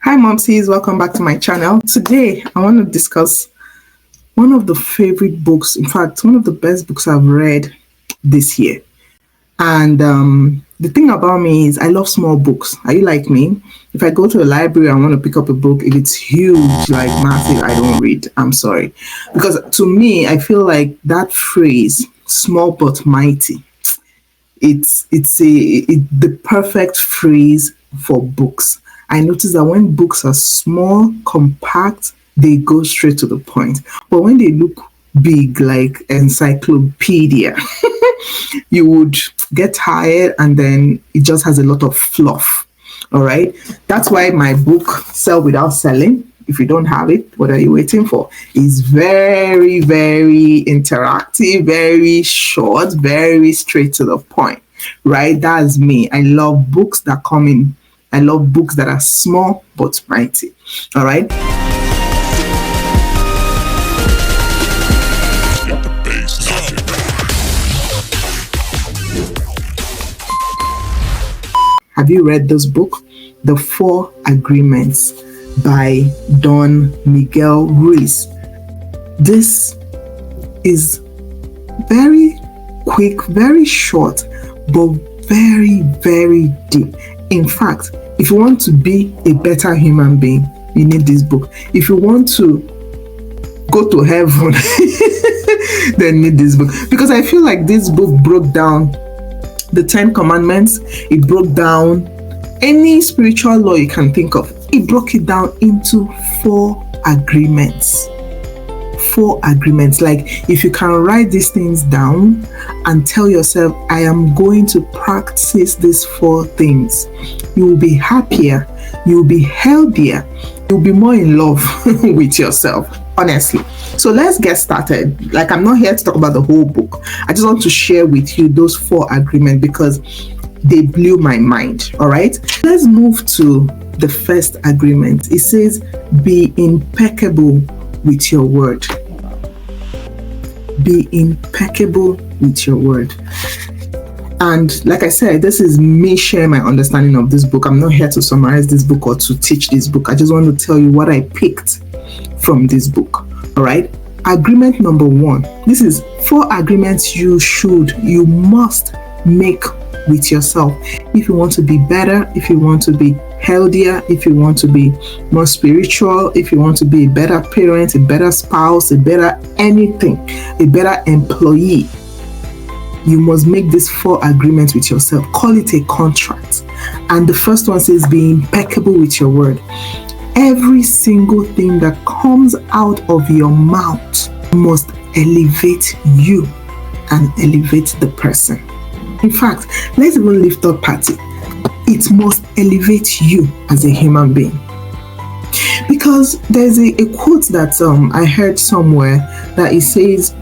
Hi, Momsies. Welcome back to my channel. Today, I want to discuss one of the favorite books, in fact, one of the best books I've read this year. And the thing about me is I love small books. Are you like me? If I go to a library, I want to pick up a book. If it's huge, like massive, I don't read. I'm sorry. Because to me, I feel like that phrase, small but mighty, the perfect phrase for books. I notice that when books are small, compact, they go straight to the point. But when they look big, like encyclopedia, you would get tired and then it just has a lot of fluff. All right. That's why my book, Sell Without Selling, if you don't have it, what are you waiting for? Is very, very interactive, very short, very straight to the point. Right? That's me. I love books that come in. I love books that are small but mighty. All right. Have you read this book, The Four Agreements by Don Miguel Ruiz? This is very quick, very short, but very, very deep. In fact, if you want to be a better human being, you need this book. If you want to go to heaven, then need this book. Because I feel like this book broke down the 10 Commandments. It broke down any spiritual law you can think of. It broke it down into 4 agreements. 4 agreements. Like, if you can write these things down and tell yourself, I am going to practice these 4 things, you will be happier, you will be healthier, you'll be more in love with yourself, honestly. So let's get started. Like, I'm not here to talk about the whole book. I just want to share with you those 4 agreements because they blew my mind. All right, let's move to the first agreement. It says, be impeccable with your word. Be impeccable with your word. And like I said, this is me sharing my understanding of this book. I'm not here to summarize this book or to teach this book. I just want to tell you what I picked from this book. All right. Agreement number 1. This is 4 agreements you must make with yourself. If you want to be better, if you want to be healthier, if you want to be more spiritual, if you want to be a better parent, a better spouse, a better anything, a better employee, you must make these 4 agreements with yourself. Call it a contract. And the first one says, be impeccable with your word. Every single thing that comes out of your mouth must elevate you and elevate the person. In fact, let's even leave third party. It must elevate you as a human being. Because there's a quote that I heard somewhere that it says,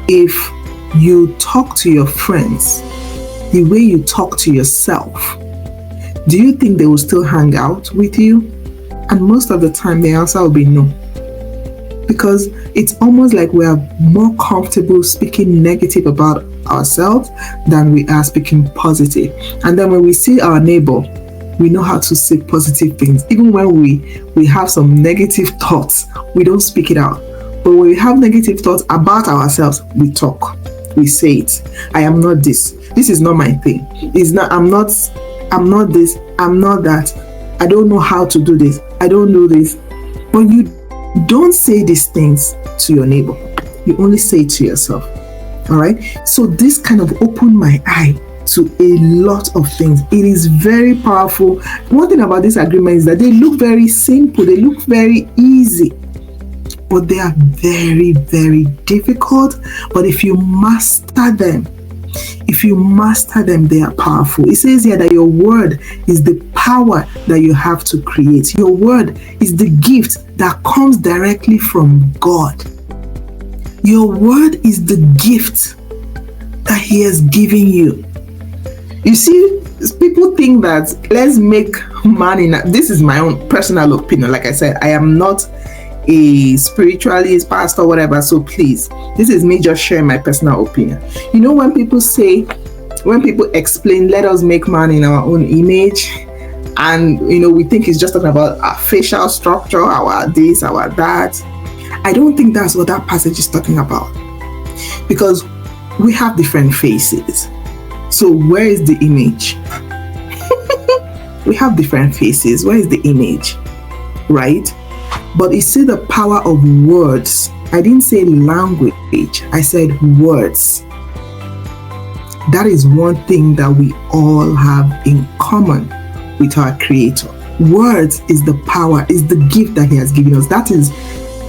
if you talk to your friends the way you talk to yourself, do you think they will still hang out with you? And most of the time the answer will be no. Because it's almost like we are more comfortable speaking negative about ourselves than we are speaking positive. And then when we see our neighbor, we know how to say positive things. Even when we have some negative thoughts, we don't speak it out. But when we have negative thoughts about ourselves, we talk. We say it. I am not this. This is not my thing. I'm not this. I'm not that. I don't know how to do this. I don't do this. But you don't say these things to your neighbor. You only say it to yourself. All right. So this kind of opened my eye to a lot of things. It is very powerful. One thing about this agreement is that they look very simple. They look very easy, but they are very, very difficult. But if you master them, they are powerful. It says here that your word is the power that you have to create. Your word is the gift that comes directly from God. Your word is the gift that He has given you. You see, people think that let's make money. This is my own personal opinion. Like I said, I am not a spiritualist, pastor, whatever. So please, this is me just sharing my personal opinion. You know, when people explain, let us make man in our own image, And we think it's just talking about our facial structure, our this, our that. I don't think that's what that passage is talking about, because we have different faces. So where is the image? We have different faces. Where is the image? Right? But you see the power of words. I didn't say language, I said words. That is one thing that we all have in common with our Creator. Words is the power, is the gift that He has given us. That is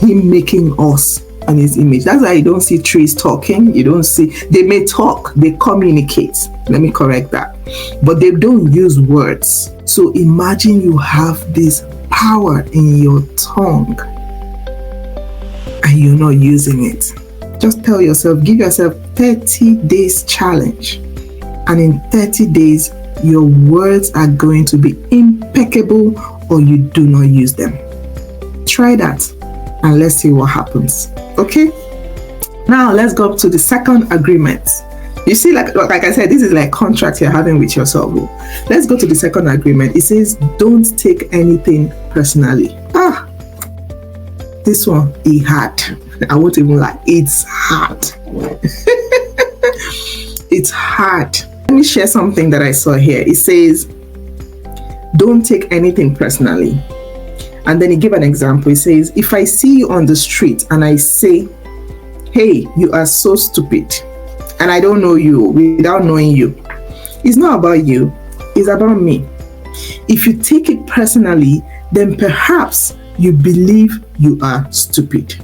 Him making us in His image. That's why you don't see trees talking. You don't see, they may talk, they communicate. Let me correct that. But they don't use words. So imagine you have this power in your tongue and you're not using it. Just tell yourself, give yourself 30 days challenge. And in 30 days, your words are going to be impeccable, or you do not use them. Try that and let's see what happens. Okay? Now let's go up to the second agreement. You see, like I said, this is like contract you're having with yourself. Let's go to the second agreement. It says, don't take anything personally. This one is hard. I won't even lie. It's hard. It's hard. Let me share something that I saw here. It says, don't take anything personally. And then he gave an example. He says, if I see you on the street and I say, hey, you are so stupid, and I don't know you without knowing you, it's not about you, it's about me. If you take it personally, then perhaps you believe you are stupid.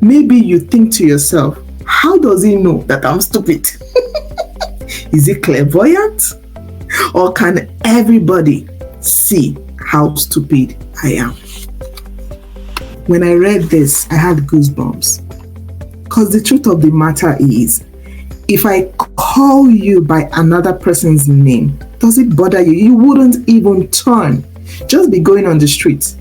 Maybe you think to yourself, how does he know that I'm stupid? Is he clairvoyant? Or can everybody see how stupid I am? When I read this, I had goosebumps. Because the truth of the matter is, if I call you by another person's name, does it bother you? You wouldn't even turn. Just be going on the street.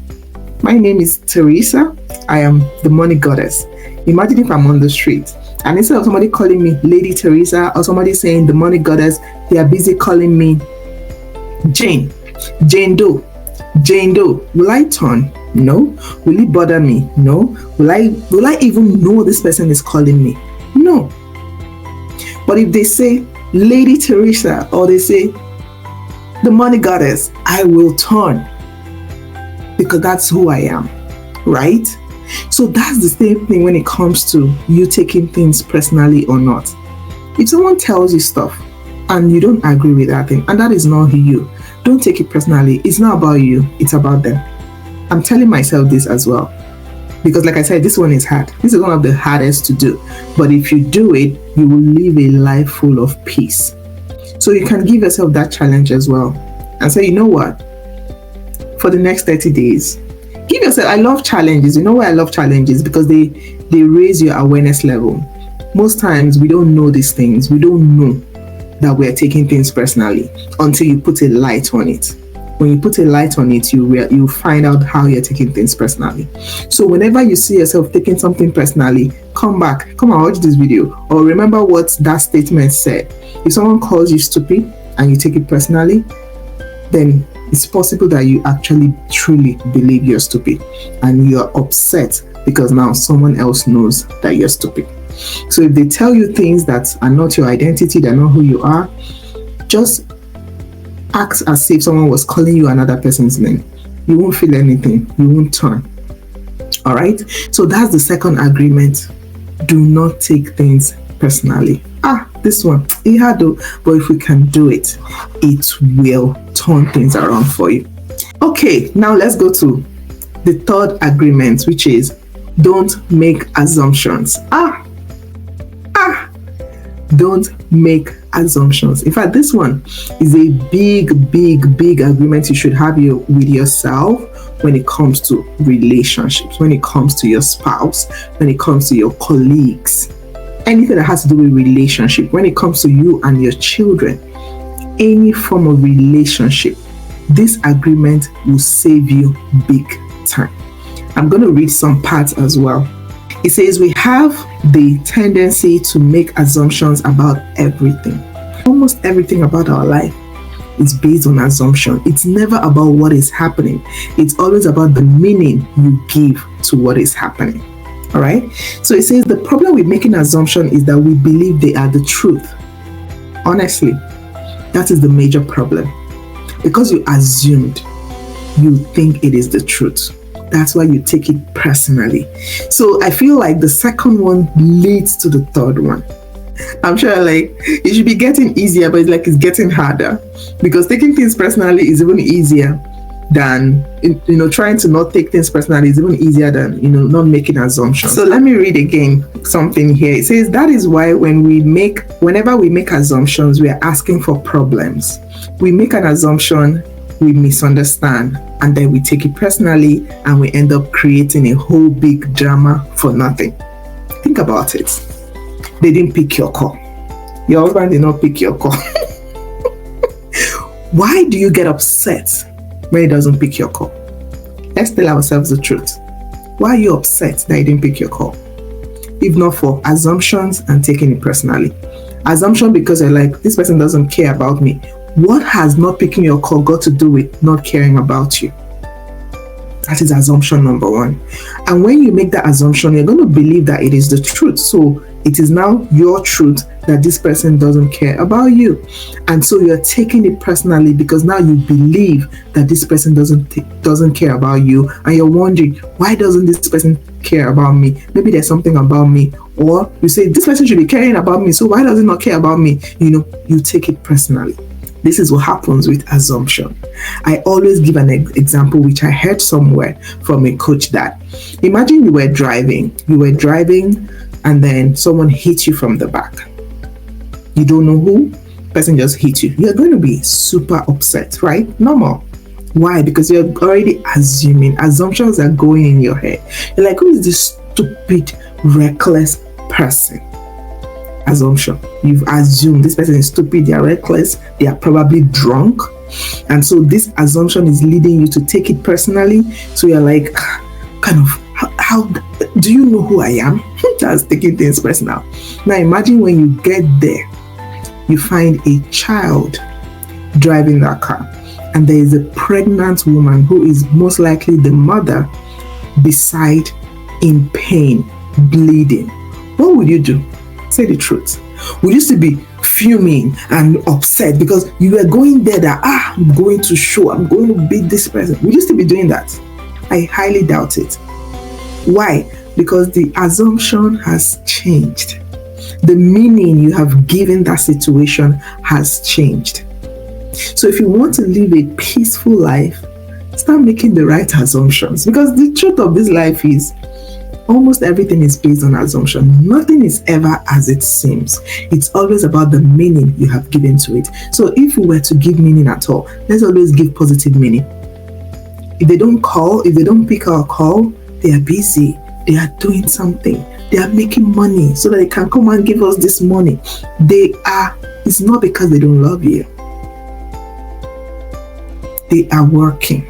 My name is Teresa. I am the money goddess. Imagine if I'm on the street and instead of somebody calling me Lady Teresa or somebody saying the money goddess, they are busy calling me Jane Doe. Will I turn? No. Will it bother me? No. Will I even know this person is calling me? No. But if they say Lady Teresa or they say the money goddess, I will turn, because that's who I am, right? So that's the same thing when it comes to you taking things personally or not. If someone tells you stuff and you don't agree with that thing, and that is not you, don't take it personally. It's not about you, it's about them. I'm telling myself this as well, because like I said, this one is hard. This is one of the hardest to do. But if you do it, you will live a life full of peace. So you can give yourself that challenge as well and say, you know what? For the next 30 days, give yourself, I love challenges. You know why I love challenges? Because they raise your awareness level. Most times we don't know these things. We don't know that we are taking things personally until you put a light on it. When you put a light on it, you find out how you're taking things personally. So whenever you see yourself taking something personally, come and watch this video, or remember what that statement said. If someone calls you stupid and you take it personally, then it's possible that you actually truly believe you're stupid and you're upset because now someone else knows that you're stupid. So if they tell you things that are not your identity, they're not who you are, just act as if someone was calling you another person's name. You won't feel anything. You won't turn. All right? So that's the second agreement. Do not take things personally. This one, it hard though, but if we can do it, it will turn things around for you. Okay, now let's go to the third agreement, which is don't make assumptions. Don't make assumptions. In fact, this one is a big agreement you should have with yourself when it comes to relationships, when it comes to your spouse, when it comes to your colleagues, anything that has to do with relationship, when it comes to you and your children, any form of relationship, this agreement will save you big time. I'm going to read some parts as well. It says we have the tendency to make assumptions about everything, almost everything about our life. is based on assumption. It's never about what is happening. It's always about the meaning you give to what is happening. All right. So it says the problem with making assumption is that we believe they are the truth. Honestly, that is the major problem. Because you assumed, you think it is the truth. That's why you take it personally. So I feel like the second one leads to the third one. I'm sure like it should be getting easier, but it's getting harder, because taking things personally is even easier than trying to not take things personally is even easier than not making assumptions. So let me read again something here. It says that is why whenever we make assumptions, we are asking for problems. We make an assumption, we misunderstand, and then we take it personally, and we end up creating a whole big drama for nothing. Think about it. They didn't pick your call. Your husband did not pick your call. Why do you get upset when he doesn't pick your call? Let's tell ourselves the truth. Why are you upset that he didn't pick your call? If not for assumptions and taking it personally. Assumption because you're like, this person doesn't care about me. What has not picking your call got to do with not caring about you? That is assumption number one. And when you make that assumption, you're going to believe that it is the truth. So it is now your truth that this person doesn't care about you. And so you're taking it personally because now you believe that this person doesn't care about you. And you're wondering, why doesn't this person care about me? Maybe there's something about me. Or you say, this person should be caring about me, so why does it not care about me? You take it personally. This is what happens with assumption. I always give an example which I heard somewhere from a coach that, imagine you were driving and then someone hit you from the back. You don't know who, person just hit you. You're going to be super upset, right? Normal. Why? Because you're already assuming. Assumptions are going in your head. You're like, who is this stupid, reckless person? Assumption. You've assumed this person is stupid, they are reckless, they are probably drunk. And so this assumption is leading you to take it personally. So you're like, how do you know who I am? That's taking things personal. Now imagine when you get there, you find a child driving that car, and there is a pregnant woman who is most likely the mother beside, in pain, bleeding. What would you do? Say the truth. Would you still be fuming and upset because you were going there that I'm going to beat this person? Would you still be doing that? I highly doubt it. Why? Because the assumption has changed. The meaning you have given that situation has changed. So if you want to live a peaceful life, start making the right assumptions, because the truth of this life is almost everything is based on assumption. Nothing is ever as it seems. It's always about the meaning you have given to it. So if we were to give meaning at all, let's always give positive meaning. If they don't pick our call, they are busy. They are doing something. They are making money so that they can come and give us this money. It's not because they don't love you. They are working.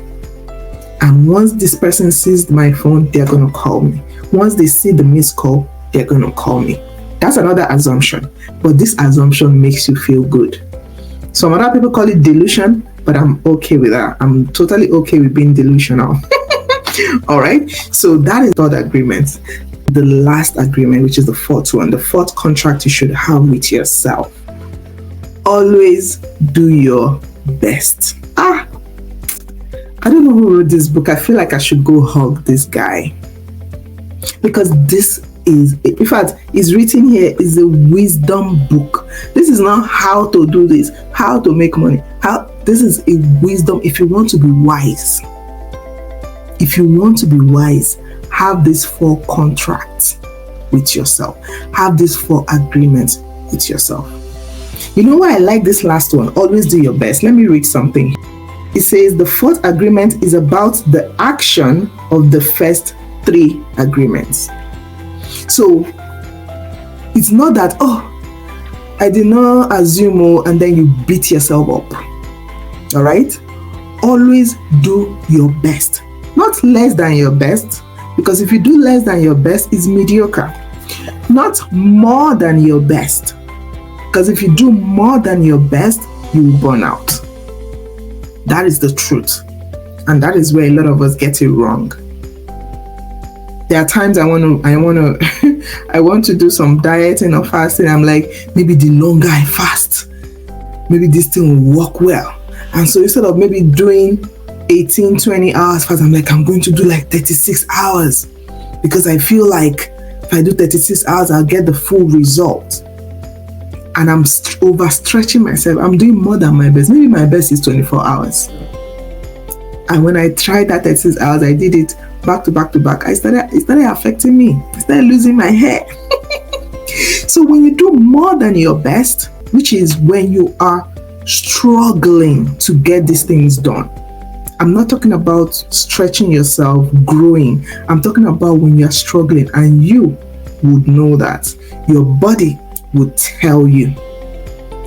And once this person sees my phone, they're going to call me. Once they see the missed call, they're going to call me. That's another assumption. But this assumption makes you feel good. Some other people call it delusion, but I'm okay with that. I'm totally okay with being delusional. All right. So that is third agreement. The last agreement, which is the fourth one, the fourth contract you should have with yourself. Always do your best. I don't know who wrote this book. I feel like I should go hug this guy, because this is, in fact, it's written here is a wisdom book. This is not how to do this, how to make money. This is a wisdom. If you want to be wise, have these 4 contracts with yourself. Have these 4 agreements with yourself. You know why I like this last one? Always do your best. Let me read something. It says the 4th agreement is about the action of the first 3 agreements. So it's not that, I did not assume, and then you beat yourself up. All right? Always do your best. Not less than your best, because if you do less than your best, it's mediocre. Not more than your best, because if you do more than your best, you will burn out. That is the truth. And that is where a lot of us get it wrong. There are times I want to do some dieting or fasting. I'm like, maybe the longer I fast, maybe this thing will work well. And so instead of maybe doing 18, 20 hours fast, I'm like, I'm going to do like 36 hours because I feel like if I do 36 hours, I'll get the full result. And I'm overstretching myself. I'm doing more than my best. Maybe my best is 24 hours. And when I tried that 36 hours, I did it back to back to back. It started affecting me. I started losing my hair. So when you do more than your best, which is when you are struggling to get these things done. I'm not talking about stretching yourself, growing. I'm talking about when you're struggling, and you would know that. Your body would tell you.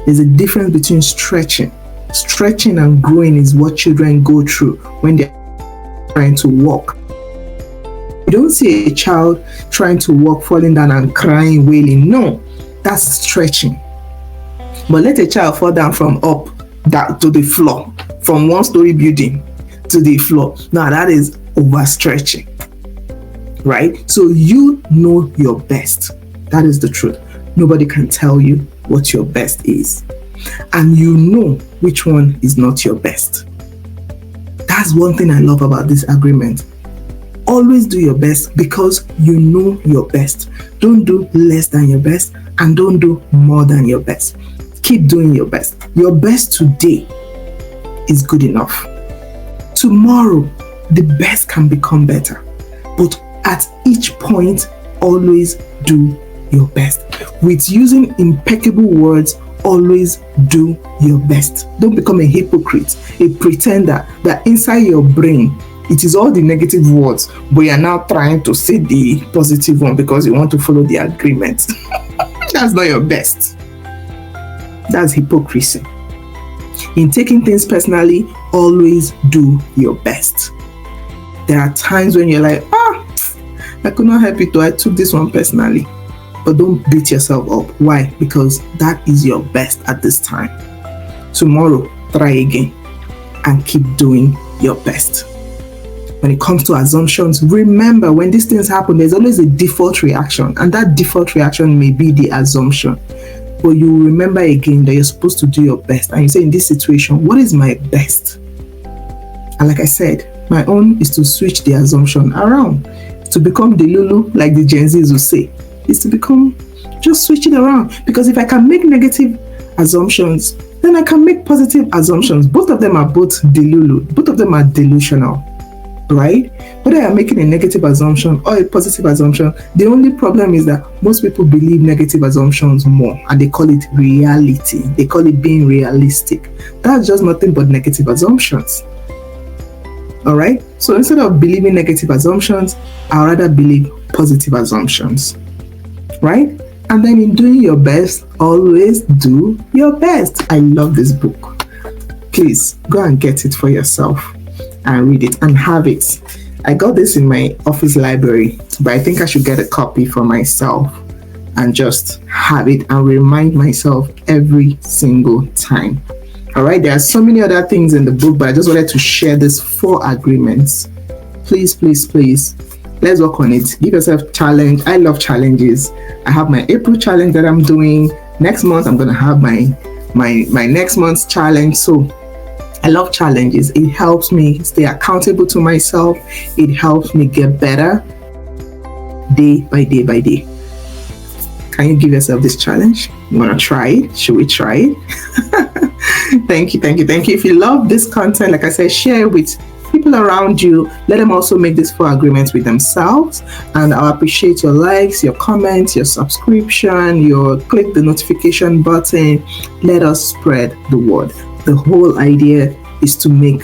There's a difference between stretching. Stretching and growing is what children go through when they're trying to walk. You don't see a child trying to walk, falling down and crying, wailing. No, that's stretching. But let a child fall down from up down to the floor, from one-story building to the floor. Now that is overstretching, right? So you know your best. That is the truth. Nobody can tell you what your best is. And you know which one is not your best. That's one thing I love about this agreement. Always do your best because you know your best. Don't do less than your best and don't do more than your best. Keep doing your best. Your best today is good enough. Tomorrow, the best can become better. But at each point, always do your best. With using impeccable words, always do your best. Don't become a hypocrite, a pretender that inside your brain, it is all the negative words, but you are now trying to say the positive one because you want to follow the agreement. That's not your best. That's hypocrisy. In taking things personally, always do your best. There are times when you're like, I could not help it, though I took this one personally. But don't beat yourself up. Why? Because that is your best at this time. Tomorrow, try again and keep doing your best. When it comes to assumptions, remember when these things happen, there's always a default reaction, and that default reaction may be the assumption. But you remember again that you're supposed to do your best, and you say, in this situation, what is my best? And like I said, my own is to switch the assumption around, to become the Lulu, like the Gen Zs will say, is to become, just switch it around. Because if I can make negative assumptions, then I can make positive assumptions. Both of them are both delulu. Both of them are delusional, right? Whether you're making a negative assumption or a positive assumption, the only problem is that most people believe negative assumptions more, and they call it reality. They call it being realistic. That's just nothing but negative assumptions. All right? So instead of believing negative assumptions, I'd rather believe positive assumptions, right? And then in doing your best, always do your best. I love this book. Please go and get it for yourself and read it and have it. I got this in my office library, but I think I should get a copy for myself and just have it and remind myself every single time. All right, there are so many other things in the book, but I just wanted to share these 4 agreements. Please, please, please, let's work on it. Give yourself a challenge. I love challenges. I have my April challenge that I'm doing. Next month, I'm going to have my next month's challenge. So I love challenges. It helps me stay accountable to myself. It helps me get better day by day by day. Can you give yourself this challenge? You want to try it? Should we try it? Thank you. If you love this content, like I said, share it with people around you. Let them also make these 4 agreements with themselves. And I'll appreciate your likes, your comments, your subscription, your click the notification button. Let us spread the word. The whole idea is to make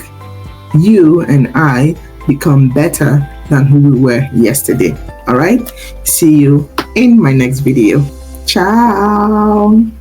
you and I become better than who we were yesterday. All right? See you in my next video. Ciao.